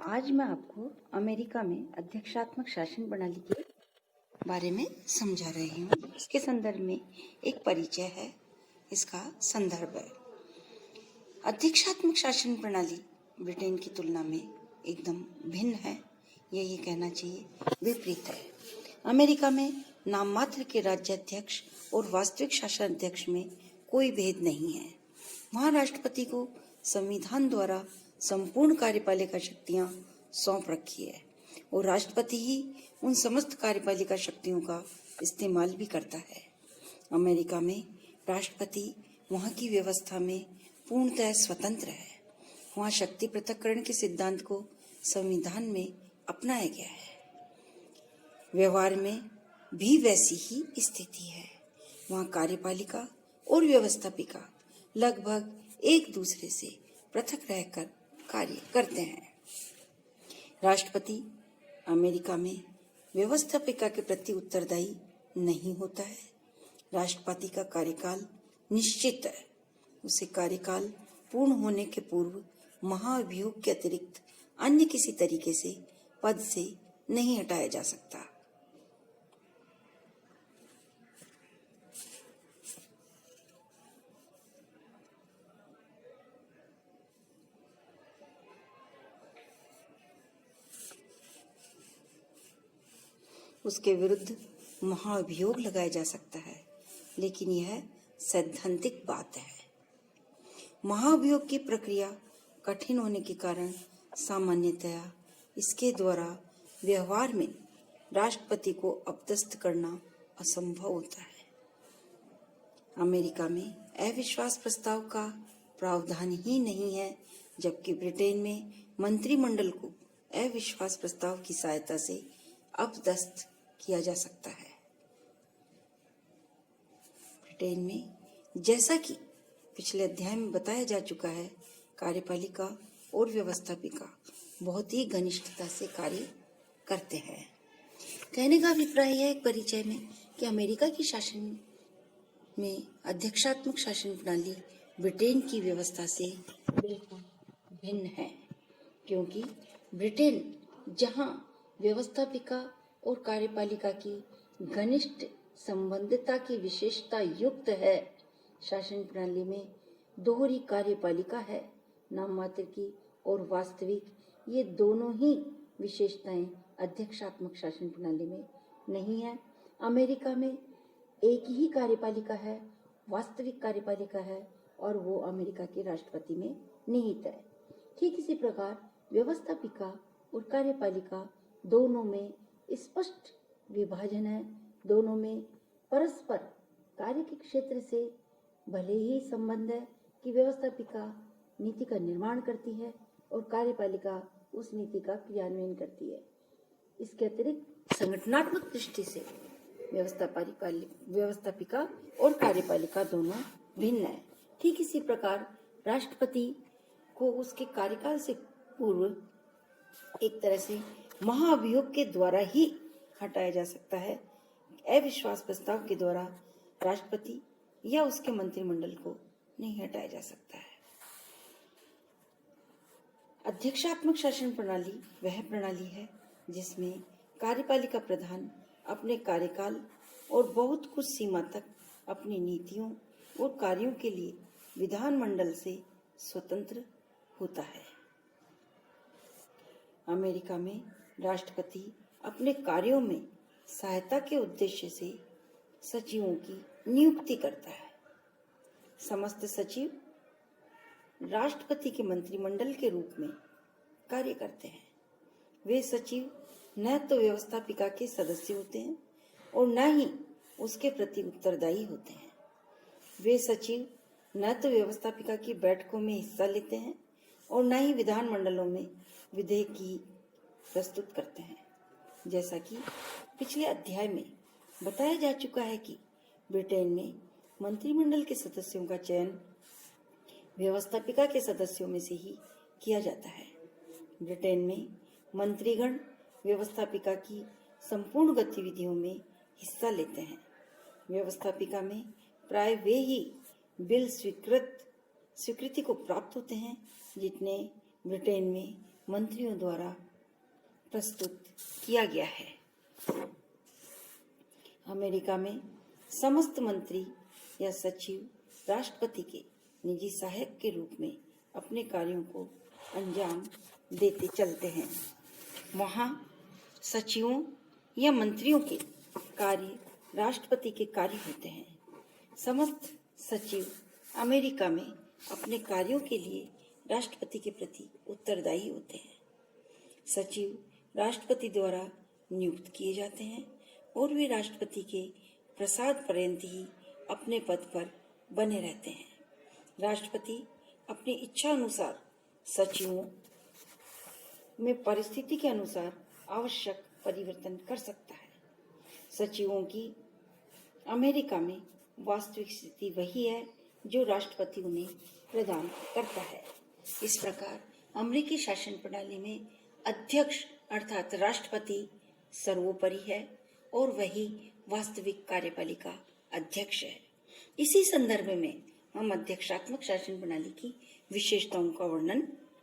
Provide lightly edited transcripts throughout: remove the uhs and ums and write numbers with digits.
आज मैं आपको अमेरिका में अध्यक्षात्मक शासन प्रणाली के बारे में समझा रही हूँ। इसके संदर्भ में एक परिचय है, इसका संदर्भ है। अध्यक्षात्मक शासन प्रणाली ब्रिटेन की तुलना में एकदम भिन्न है, ये कहना चाहिए विपरीत है। अमेरिका में नाम मात्र के राज्याध्यक्ष और वास्तविक शासन अध्यक्ष में कोई भेद नहीं है। वहाँ राष्ट्रपति को संविधान द्वारा संपूर्ण कार्यपालिका शक्तियां सौंप रखी है और राष्ट्रपति ही उन समस्त कार्यपालिका शक्तियों का इस्तेमाल भी करता है। अमेरिका में राष्ट्रपति वहाँ की व्यवस्था में पूर्णतः स्वतंत्र है। वहाँ शक्ति पृथक्करण के सिद्धांत को संविधान में अपनाया गया है। व्यवहार में भी वैसी ही स्थिति है। वहाँ कार्यपालिका और व्यवस्थापिका लगभग एक दूसरे से पृथक रहकर कार्य करते हैं। राष्ट्रपति अमेरिका में व्यवस्थापिका के प्रति उत्तरदायी नहीं होता है। राष्ट्रपति का कार्यकाल निश्चित है। उसे कार्यकाल पूर्ण होने के पूर्व महाभियोग के अतिरिक्त अन्य किसी तरीके से पद से नहीं हटाया जा सकता। उसके विरुद्ध महाभियोग लगाया जा सकता है, लेकिन यह सैद्धांतिक बात है। महाभियोग की प्रक्रिया कठिन होने के कारण सामान्यतया इसके द्वारा व्यवहार में राष्ट्रपति को अपदस्थ करना असंभव होता है। अमेरिका में अविश्वास प्रस्ताव का प्रावधान ही नहीं है, जबकि ब्रिटेन में मंत्रिमंडल को अविश्वास प्रस्ताव की सहायता से अपदस्थ किया जा सकता है। ब्रिटेन में, जैसा कि पिछले अध्याय में बताया जा चुका है, कार्यपालिका और व्यवस्थापिका बहुत ही घनिष्ठता से कार्य करते हैं। कहने का अभिप्राय है एक परिचय में कि अमेरिका की शासन में अध्यक्षात्मक शासन प्रणाली ब्रिटेन की व्यवस्था से बिल्कुल भिन्न है, क्योंकि ब्रिटेन जहां व्यवस्थापिका और कार्यपालिका की घनिष्ठ संबंधितता की विशेषता युक्त है, शासन प्रणाली में दोहरी कार्यपालिका है, नाम मात्र की और वास्तविक, ये दोनों ही विशेषताएं अध्यक्षात्मक शासन प्रणाली में नहीं है। अमेरिका में एक ही कार्यपालिका है, वास्तविक कार्यपालिका है, और वो अमेरिका के राष्ट्रपति में निहित है। ठीक इसी प्रकार व्यवस्थापिका और कार्यपालिका दोनों में स्पष्ट विभाजन है। दोनों में परस्पर कार्य के क्षेत्र से भले ही संबंध है कि व्यवस्थापिका नीति का निर्माण करती है और कार्यपालिका उस नीति का क्रियान्वयन करती है। इसके अतिरिक्त संगठनात्मक दृष्टि से व्यवस्थापिका और कार्यपालिका दोनों भिन्न है। ठीक इसी प्रकार राष्ट्रपति को उसके कार्यकाल से पूर्व एक तरह से महाभियोग के द्वारा ही हटाया जा सकता है। अविश्वास प्रस्ताव के द्वारा राष्ट्रपति या उसके मंत्रिमंडल को नहीं हटाया जा सकता है। अध्यक्षात्मक शासन प्रणाली वह प्रणाली है जिसमें कार्यपालिका प्रधान अपने कार्यकाल और बहुत कुछ सीमा तक अपनी नीतियों और कार्यों के लिए विधानमंडल से स्वतंत्र होता है। अमेरिका में राष्ट्रपति अपने कार्यों में सहायता के उद्देश्य से सचिवों की नियुक्ति करता है। समस्त सचिव राष्ट्रपति के मंत्रिमंडल के रूप में कार्य करते हैं। वे सचिव न तो व्यवस्थापिका के सदस्य होते हैं और न ही उसके प्रति उत्तरदायी होते हैं। वे सचिव न तो व्यवस्थापिका की बैठकों में हिस्सा लेते हैं और न ही विधानमंडलों में विधेयक की प्रस्तुत करते हैं। जैसा कि पिछले अध्याय में बताया जा चुका है कि ब्रिटेन में मंत्रिमंडल के सदस्यों का चयन व्यवस्थापिका के सदस्यों में से ही किया जाता है। ब्रिटेन में मंत्रीगण व्यवस्थापिका की संपूर्ण गतिविधियों में हिस्सा लेते हैं। व्यवस्थापिका में प्राय वे ही बिल स्वीकृति को प्राप्त होते हैं जितने ब्रिटेन में मंत्रियों द्वारा प्रस्तुत किया गया है। अमेरिका में समस्त मंत्री या सचिव राष्ट्रपति के निजी सहायक के रूप में अपने कार्यों को अंजाम देते चलते हैं। वहाँ सचिवों या मंत्रियों के कार्य राष्ट्रपति के कार्य होते हैं। समस्त सचिव अमेरिका में अपने कार्यों के लिए राष्ट्रपति के प्रति उत्तरदायी होते हैं। सचिव राष्ट्रपति द्वारा नियुक्त किए जाते हैं और वे राष्ट्रपति के प्रसाद पर्यंत ही अपने पद पर बने रहते हैं। राष्ट्रपति अपनी इच्छा अनुसार सचिवों में परिस्थिति के अनुसार आवश्यक परिवर्तन कर सकता है। सचिवों की अमेरिका में वास्तविक स्थिति वही है जो राष्ट्रपति उन्हें प्रदान करता है। इस प्रकार अमेरिकी शासन प्रणाली में अध्यक्ष अर्थात राष्ट्रपति सर्वोपरि है और वही वास्तविक कार्यपालिका अध्यक्ष है। इसी संदर्भ में हम अध्यक्षात्मक शासन प्रणाली की विशेषताओं का वर्णन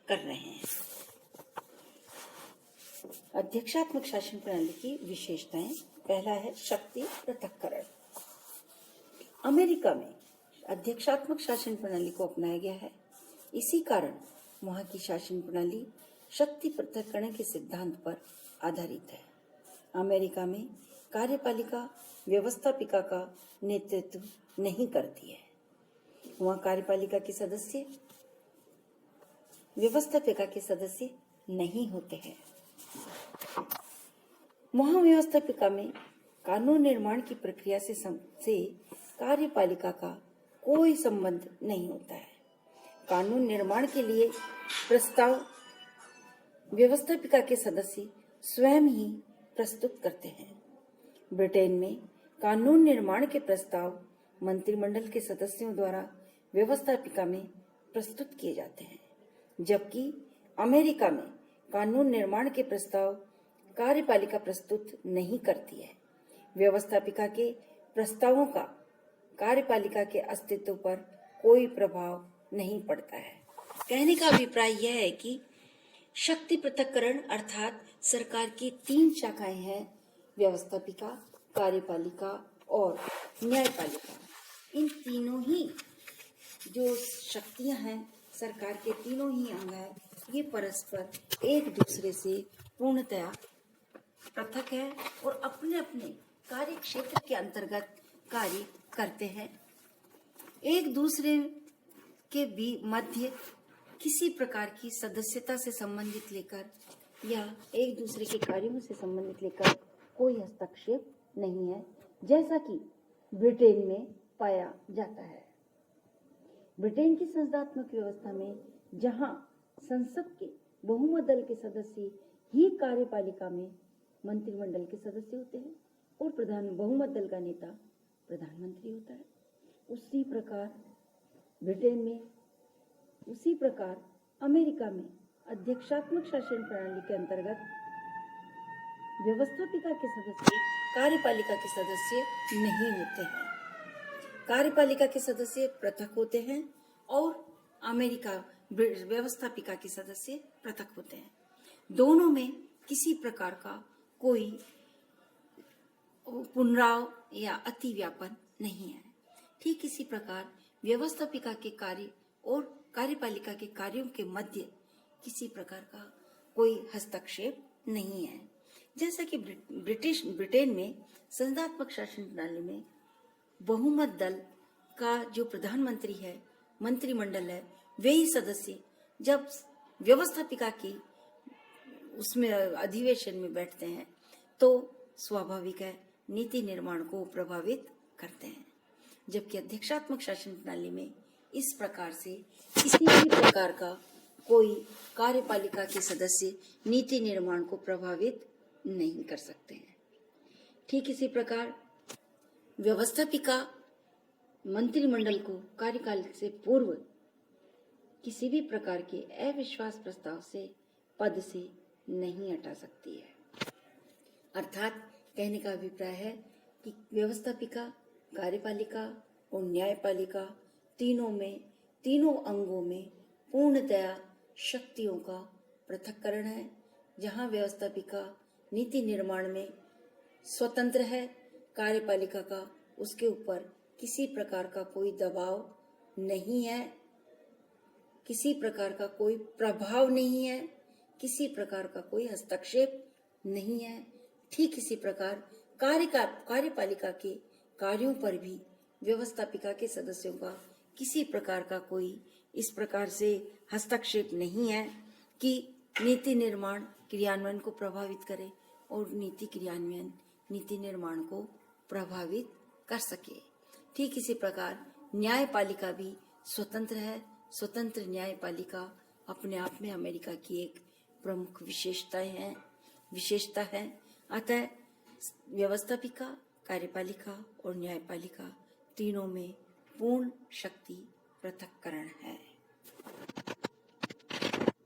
कर रहे हैं। अध्यक्षात्मक शासन प्रणाली की विशेषताएं। पहला है शक्ति पृथक्करण। अमेरिका में अध्यक्षात्मक शासन प्रणाली को अपनाया गया है। इसी कारण वहां की शासन प्रणाली शक्ति पृथक्करण के सिद्धांत पर आधारित है। अमेरिका में कार्यपालिका व्यवस्थापिका का नेतृत्व नहीं करती है। वहाँ कार्यपालिका के सदस्य व्यवस्थापिका के सदस्य नहीं होते हैं। वहाँ व्यवस्थापिका में कानून निर्माण की प्रक्रिया से कार्यपालिका का कोई संबंध नहीं होता है। कानून निर्माण के लिए प्रस्ताव व्यवस्थापिका के सदस्य स्वयं ही प्रस्तुत करते हैं। ब्रिटेन में कानून निर्माण के प्रस्ताव मंत्रिमंडल के सदस्यों द्वारा व्यवस्थापिका में प्रस्तुत किए जाते हैं, जबकि अमेरिका में कानून निर्माण के प्रस्ताव कार्यपालिका प्रस्तुत नहीं करती है। व्यवस्थापिका के प्रस्तावों का कार्यपालिका के अस्तित्व पर कोई प्रभाव नहीं पड़ता है। कहने का अभिप्राय यह है कि शक्ति पृथक्करण अर्थात सरकार की 3 शाखाएं हैं, व्यवस्थापिका, कार्यपालिका और न्यायपालिका। इन तीनों ही जो शक्तियां हैं, सरकार के तीनों ही अंग हैं, ये परस्पर एक दूसरे से पूर्णतया पृथक है और अपने अपने कार्य क्षेत्र के अंतर्गत कार्य करते हैं। एक दूसरे के भी मध्य किसी प्रकार की सदस्यता से संबंधित लेकर या एक दूसरे के कार्यों से संबंधित लेकर कोई हस्तक्षेप नहीं है, जैसा कि ब्रिटेन में पाया जाता है। ब्रिटेन की संसदात्मक व्यवस्था में जहां संसद के बहुमत दल के सदस्य ही कार्यपालिका में मंत्रिमंडल के सदस्य होते हैं और बहुमत दल का नेता प्रधानमंत्री होता है, उसी प्रकार अमेरिका में अध्यक्षात्मक शासन प्रणाली के अंतर्गत व्यवस्थापिका के सदस्य कार्यपालिका के सदस्य नहीं होते हैं। कार्यपालिका के सदस्य पृथक होते हैं और अमेरिका व्यवस्थापिका के सदस्य पृथक होते हैं। दोनों में किसी प्रकार का कोई पुनराव या अति व्यापन नहीं है। ठीक इसी प्रकार व्यवस्थापिका के कार्य और कार्यपालिका के कार्यों के मध्य किसी प्रकार का कोई हस्तक्षेप नहीं है। जैसा कि ब्रिटेन में संसदात्मक शासन प्रणाली में बहुमत दल का जो प्रधानमंत्री है, मंत्रिमंडल है, वे ही सदस्य जब व्यवस्थापिका की उसमें अधिवेशन में बैठते हैं तो स्वाभाविक है नीति निर्माण को प्रभावित करते हैं, जबकि अध्यक्षात्मक शासन प्रणाली में इस प्रकार से किसी भी प्रकार का कोई कार्यपालिका के सदस्य नीति निर्माण को प्रभावित नहीं कर सकते हैं। ठीक इसी प्रकार व्यवस्थापिका मंत्रिमंडल को कार्यकाल से पूर्व किसी भी प्रकार के अविश्वास प्रस्ताव से पद से नहीं हटा सकती है। अर्थात कहने का अभिप्राय है कि व्यवस्थापिका, कार्यपालिका और न्यायपालिका तीनों अंगों में पूर्णतया शक्तियों का पृथक्करण है, जहां व्यवस्थापिका नीति निर्माण में स्वतंत्र है, कार्यपालिका का उसके ऊपर किसी प्रकार का कोई दबाव नहीं है, किसी प्रकार का कोई प्रभाव नहीं है, किसी प्रकार का कोई हस्तक्षेप नहीं है। ठीक इसी प्रकार कार्यपालिका के कार्यों पर भी व्यवस्थापिका के सदस्यों का किसी प्रकार का कोई इस प्रकार से हस्तक्षेप नहीं है कि नीति निर्माण क्रियान्वयन को प्रभावित करे और नीति क्रियान्वयन नीति निर्माण को प्रभावित कर सके। ठीक इसी प्रकार न्यायपालिका भी स्वतंत्र है। स्वतंत्र न्यायपालिका अपने आप में अमेरिका की एक प्रमुख विशेषता है। अतः व्यवस्थापिका, कार्यपालिका और न्यायपालिका तीनों में पूर्ण शक्ति पृथक्करण है।